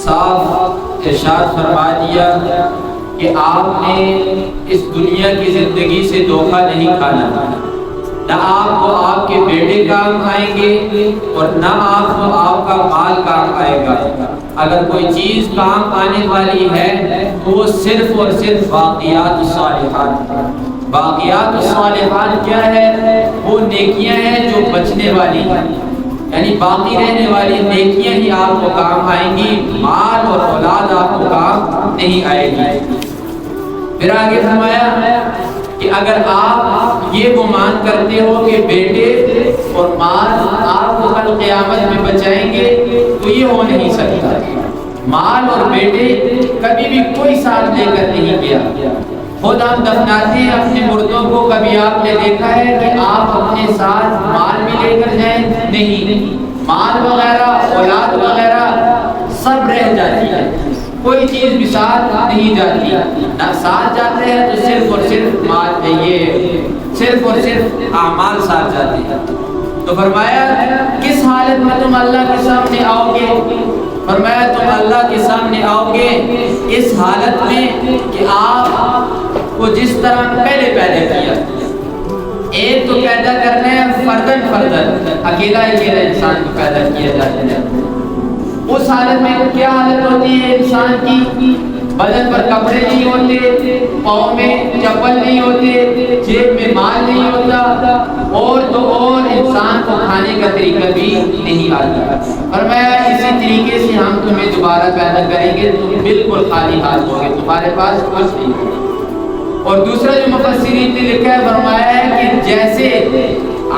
صاف ارشاد فرما دیا کہ آپ نے اس دنیا کی زندگی سے دھوکہ نہیں کھانا، نہ آپ کو آپ کے بیٹے کام آئیں گے اور نہ آپ کو آپ کا مال کام آئے گا۔ اگر کوئی چیز کام آنے والی ہے تو وہ صرف اور صرف باقیات الصالحات۔ باقیات الصالحات کیا ہے؟ وہ نیکیاں ہیں جو بچنے والی ہیں، یعنی باقی رہنے والی نیکیاں ہی آپ کو کام آئیں گی، مال اور اولاد آپ کو کام نہیں آئے گی۔ پھر آگے فرمایا کہ اگر آپ یہ گمان کرتے ہو کہ بیٹے اور مال آپ کو کل قیامت میں بچائیں گے تو یہ ہو نہیں سکتا۔ مال اور بیٹے کبھی بھی کوئی ساتھ لے کر نہیں گیا۔ خود ہم دفناتے ہیں اپنے مردوں کو، کبھی آپ نے دیکھا ہے کہ آپ اپنے ساتھ مال بھی لے کر جائیں؟ نہیں، مال وغیرہ اولاد وغیرہ سب رہ جاتی ہے، کوئی چیز بھی ساتھ نہیں جاتی، نہ ساتھ جاتے ہیں تو صرف اور صرف مال چاہیے، صرف اور صرف اعمال ساتھ جاتے ہیں۔ تو فرمایا کس حالت میں تم اللہ کے سامنے آؤ گے؟ فرمایا تم اللہ کے سامنے آؤ گے اس حالت میں کہ آپ کو جس طرح پہلے پیدا کیا، ایک تو پیدا کرنا ہے فردن فردن، اکیلا انسان کو پیدا کیا جاتا ہے۔ اس حالت میں کیا حالت ہوتی ہے انسان کی؟ بدن پر کپڑے نہیں ہوتے، پاؤں میں چپل نہیں ہوتے، جیب میں مال نہیں ہوتا، اور تو اور انسان کو کھانے کا طریقہ بھی نہیں آتا۔ اور میں اسی طریقے سے ہم تمہیں دوبارہ پیدا کریں گے، تم بالکل خالی ہاتھ ہوگے، تمہارے پاس کچھ نہیں ہوگا۔ اور دوسرا جو مفسرین نے لکھا ہے، فرمایا ہے کہ جیسے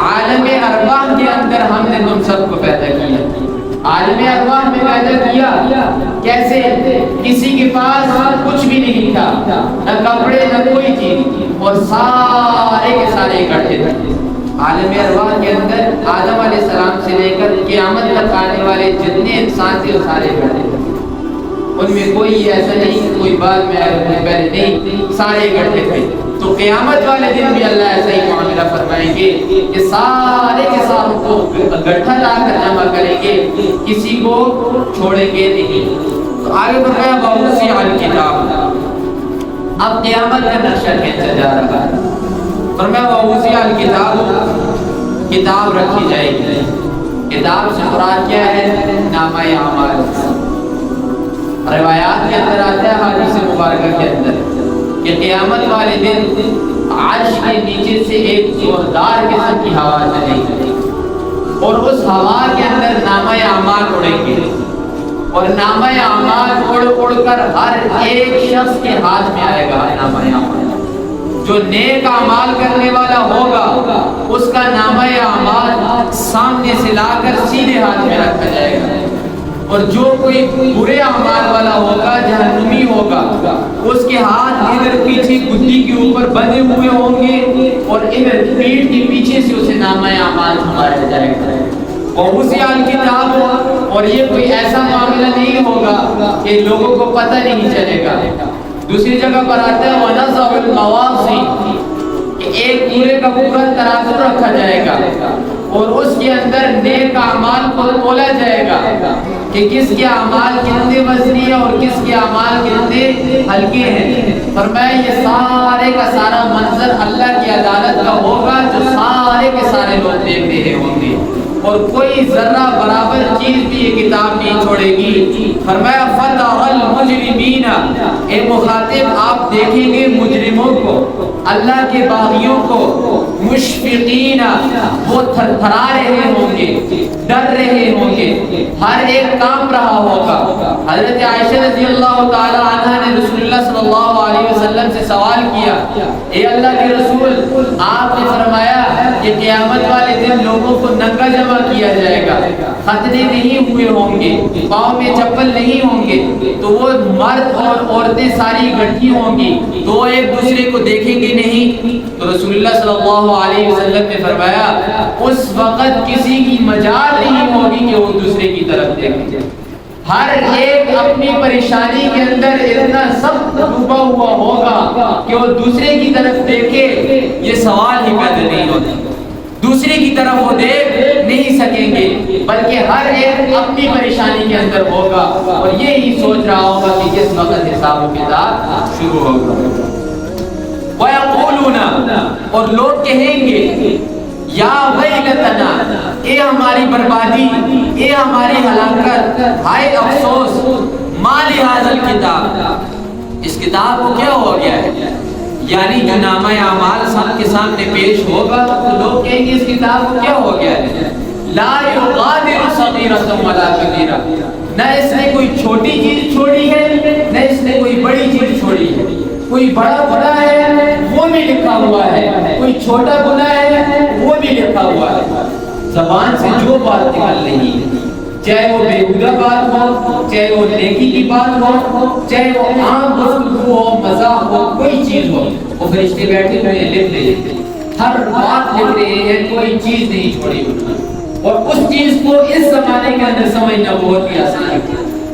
عالم ارواح کے اندر ہم نے تم سب کو پیدا کیا، عالم ارواح میں پیدا کیا، کیسے؟ کسی کے پاس کچھ بھی نہیں تھا، نہ کپڑے نہ کوئی چیز، اور سارے کے سارے اکٹھے تھے۔ عالم ارواح کے اندر آدم علیہ السلام سے لے کر قیامت تک آنے والے جتنے انسان تھے وہ سارے اکٹھے تھے، ان میں کوئی ایسا نہیں کوئی بعد میں آیا کوئی پہلے نہیں، سارے اکٹھے تھے۔ تو قیامت والے دن بھی اللہ ایسا ہی معاملہ فرمائیں گے کہ سارے کے ساروں کو گٹھا لا کر جمع کریں گے، کسی کو چھوڑیں گے نہیں۔ تو آگے فرمایا وَوُسِعَ الْكِتَابُ، اب قیامت کا نقشہ کھینچا جا رہا ہے۔ فرمایا وَوُسِعَ الْكِتَابُ، کتاب رکھی جائے گی۔ کتاب سے مراد کیا ہے؟ نامہ اعمال۔ روایات کے اندر آتا ہے، حدیث مبارکہ کے اندر، کہ قیامت والے دن عرش کے نیچے سے ایک زوردار قسم کی ہوا چلے گی، اور اس ہوا کے اندر نامہ اعمال اڑیں گے، اور نامہ اعمال اڑ اڑ کر ہر ایک شخص کے ہاتھ میں آئے گا نامہ اعمال۔ جو نیک اعمال کرنے والا ہوگا اس کا نامہ اعمال سامنے سے لا کر سیدھے ہاتھ میں رکھا جائے گا، اور جو کوئی برے اعمال والا ہوگا، جہنمی ہوگا، اس کے ہاتھ ادھر پیچھے گدی کے اوپر بندھے ہوئے ہوں گے، اور ادھر پیٹھ کے پیچھے سے اسے نامہ اعمال تھمایا جائے گا۔ اور اسی کتاب، اور یہ کوئی ایسا معاملہ نہیں ہوگا کہ لوگوں کو پتہ نہیں چلے گا۔ دوسری جگہ پر آتا ہے وَنَضَعُ الْمَوَازِينَ، کہ ایک پورے کا پورا ترازو رکھا جائے گا، اور اس کے اندر نیک اعمال کو تولا جائے گا کہ کس کے اعمال کتنے وزنی ہیں اور کس کے اعمال کتنے ہلکے ہیں۔ فرمایا یہ سارے کا سارا منظر اللہ کی عدالت کا ہوگا، جو سارے کے سارے لوگ دیکھ رہے ہوں گے، اور کوئی ذرہ برابر چیز بھی یہ کتاب نہیں چھوڑے گی۔ فرمایا فَتَرَى الْمُجْرِمِينَ، اے مخاطب آپ دیکھیں گے مجرموں کو، اللہ کے باغیوں کو، مشفقین، وہ تھر تھرا رہے ہوں گے، ڈر رہے ہوں گے، ہر ایک کام رہا ہوگا۔ حضرت عائشہ رضی اللہ تعالی عنہ نے رسول اللہ صلی اللہ علیہ وسلم سے سوال کیا، اے اللہ کے رسول، آپ نے فرمایا کہ قیامت والے دن لوگوں کو ننگا جمع کیا جائے گا، ختنے نہیں ہوئے ہوں گے، پاؤں میں چپل نہیں ہوں گے، تو وہ مرد اور عورتیں ساری اکٹھی ہوں گی، تو وہ ایک دوسرے کو دیکھیں گے نہیں۔ تو رسول اللہ صلی اللہ علیہ وسلم نے فرمایا اس وقت کسی کی مجال نہیں ہوگی کہ وہ دوسرے کی طرف دیکھے، ہر ایک اپنی پریشانی کے اندر اتنا سخت ڈوبا ہوا ہوگا کہ وہ دوسرے کی طرف دیکھے، یہ سوال ہی پیدا نہیں ہوتا۔ دوسرے کی طرف وہ دیکھ نہیں سکیں گے، بلکہ ہر ایک اپنی پریشانی کے اندر ہوگا اور یہی سوچ رہا ہوگا کہ کس وقت حساب و کتاب شروع ہوگا۔ وَيَقُولُونَ اور لوگ کہیں گے یا ویلتنا، اے ہماری بربادی، اے ہماری ہلاکت، ہائے افسوس، ما لہذا الکتاب، اس کتاب کو کیا ہو گیا ہے؟ یعنی جو نامہ اعمال سب کے سامنے پیش ہوگا تو لوگ کہیں گے اس کتاب کو کیا ہو گیا ہے؟ لا یغادر صغیرۃ ولا کبیرہ، نہ اس نے کوئی چھوٹی چیز چھوڑی ہے نہ اس نے کوئی بڑی چیز چھوڑی ہے، کوئی بڑا گناہ ہے وہ بھی لکھا ہوا ہے، کوئی چھوٹا گناہ ہے وہ بھی لکھا ہوا ہے۔ زبان سے جو بات نکل رہی ہے، چاہے وہ بےہودہ بات ہو، چاہے وہ نیکی کی بات ہو، چاہے وہ عام گفتگو ہو، مزاح ہو، کوئی چیز ہو، وہ فرشتے بیٹھے ہوئے لکھ رہے ہیں، ہر بات لکھ رہے ہیں، کوئی چیز نہیں چھوڑی ہوئی۔ اور اس چیز کو اس زمانے کے اندر سمجھنا بہت ہی آسان ہے۔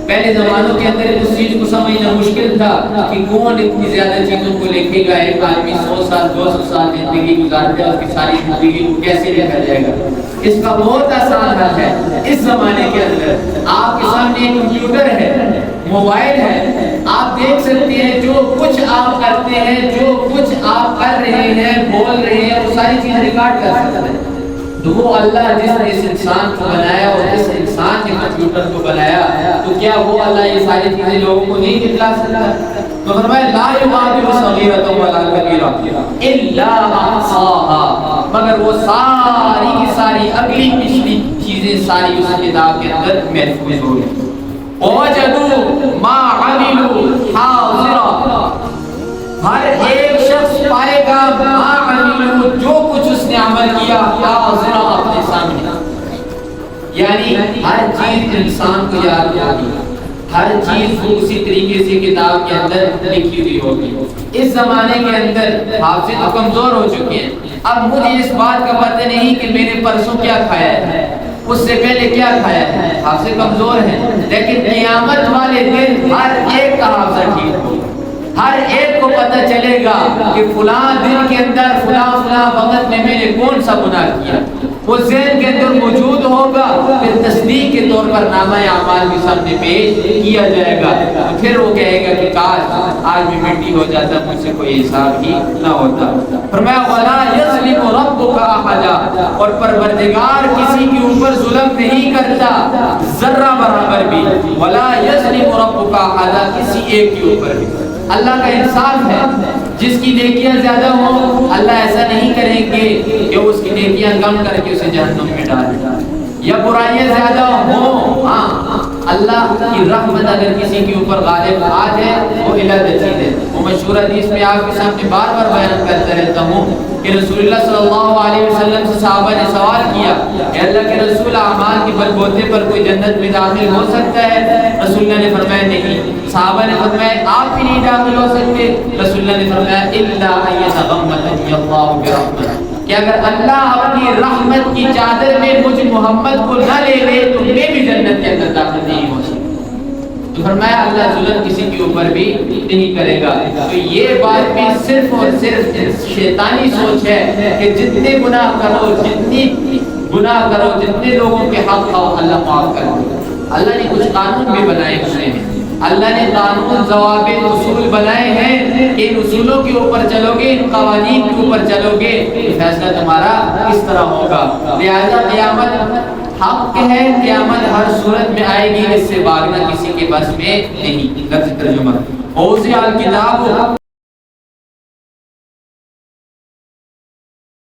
پہلے زمانوں کے اندر اس چیز کو سمجھنا مشکل تھا کہ کون اتنی زیادہ چیزوں کو لکھے گا، ایک آدمی 100 سال 200 سال زندگی گزارتا ہے، اس کی ساری زندگی کو کیسے لکھا جائے گا؟ اس کا بہت آسان حل ہے۔ اس زمانے کے اندر آپ کے سامنے ایک کمپیوٹر ہے، موبائل ہے، آپ دیکھ سکتے ہیں جو کچھ آپ کرتے ہیں، جو کچھ آپ کر رہے ہیں، بول رہے ہیں، وہ ساری چیزیں ریکارڈ کر سکتے ہیں۔ تو وہ اللہ جس نے اس انسان کو بنایا اور جس انسان نے کمپیوٹر کو بنایا، تو کیا وہ اللہ یہ ساری چیزیں لوگوں کو نہیں دکھلا سکتا؟ تو فرمایا لا یغادر صغیرۃ ولا کبیرہ الا احصاها، مگر وہ ساری کی ساری اگلی پچھلی چیزیں ساری اس کتاب کے اندر محفوظ ہو گئی۔ ووجدوا ما عملوا حاضرا، ہر ایک شخص پائے گا ما عملوا، جو کچھ اس نے عمل کیا، حاضرا اپنے سامنے، یعنی ہر چیز انسان کو یاد ہوگی، ہر چیز اسی طریقے سے کتاب کے اندر لکھی ہوئی ہوگی۔ اس زمانے کے اندر حافظ تو کمزور ہو چکے ہیں، اب مجھے اس بات کا پتہ نہیں کہ میں نے پرسوں کیا کھایا ہے، اس سے پہلے کیا کھایا ہے، حافظ کمزور ہیں، لیکن قیامت والے دن ہر ایک کا حافظہ ٹھیک ہوگا، ہر ایک کو پتہ چلے گا کہ فلاں دن کے اندر فلاں وقت میں نے کون سا گناہ کیا، وہ ذہن کے اندر موجود ہوگا، پھر تصدیق کے طور پر نامہ اعمال کے سامنے پیش کیا جائے گا، تو پھر وہ کہے گا کہ کاش آج بھی مٹی ہو جاتا، مجھ سے کوئی حساب ہی نہ ہوتا۔ فرمایا وَلَا يَظْلِمُ رَبُّكَ أَحَدًا، اور پروردگار کسی کے اوپر ظلم نہیں کرتا ذرہ برابر بھی، وَلَا يَظْلِمُ رَبُّكَ أَحَدًا، کسی ایک کے اوپر بھی۔ اللہ کا انصاف ہے، جس کی نیکیاں زیادہ ہوں اللہ ایسا نہیں کریں گے کہ اس کی نیکیاں کم کر کے اسے جہنم میں ڈال دیں، یا برائیاں زیادہ ہوں، ہاں اللہ کی رحمت اگر کسی کے اوپر غالب آ جائے وہ الگ چیز ہے۔ وہ مشہور حدیث میں آپ کے سامنے بار بار بیان کرتا رہتا ہوں کہ رسول اللہ صلی اللہ علیہ وسلم سے صحابہ نے سوال کیا کہ اللہ کے رسول اعمال کے بل بوتے پر کوئی جنت میں داخل ہو سکتا ہے؟ رسول اللہ نے فرمایا نہیں۔ صحابہ نے فرمایا آپ بھی نہیں داخل ہو سکتے؟ رسول اللہ نے فرمایا الا ان يتغمدني الله برحمته، کہ اگر اللہ اپنی رحمت کی چادر میں مجھ محمد کو نہ لے لے تو میں بھی جنت کے اندر داخل نہیں ہو سکتا۔ تو فرمایا اللہ ظلم کسی کے اوپر بھی نہیں کرے گا۔ تو یہ بات بھی صرف اور صرف شیطانی سوچ ہے کہ جتنے گناہ کرو، جتنی گناہ کرو، جتنے لوگوں کے حق کھاؤ، اللہ معاف کر دے گا۔ اللہ نے کچھ قانون بھی بنائے ہوئے ہیں، اللہ نے قانون، ضوابط، اصول بنائے ہیں کہ ان اصولوں کے اوپر چلو گے، ان قوانین کے اوپر چلو گے تو فیصلہ تمہارا کس طرح ہوگا۔ لہذا قیامت حق ہے، قیامت ہر صورت میں آئے گی، اس سے بھاگنا کسی کے بس میں نہیں۔ لفظ ترجمہ اوزع الکتاب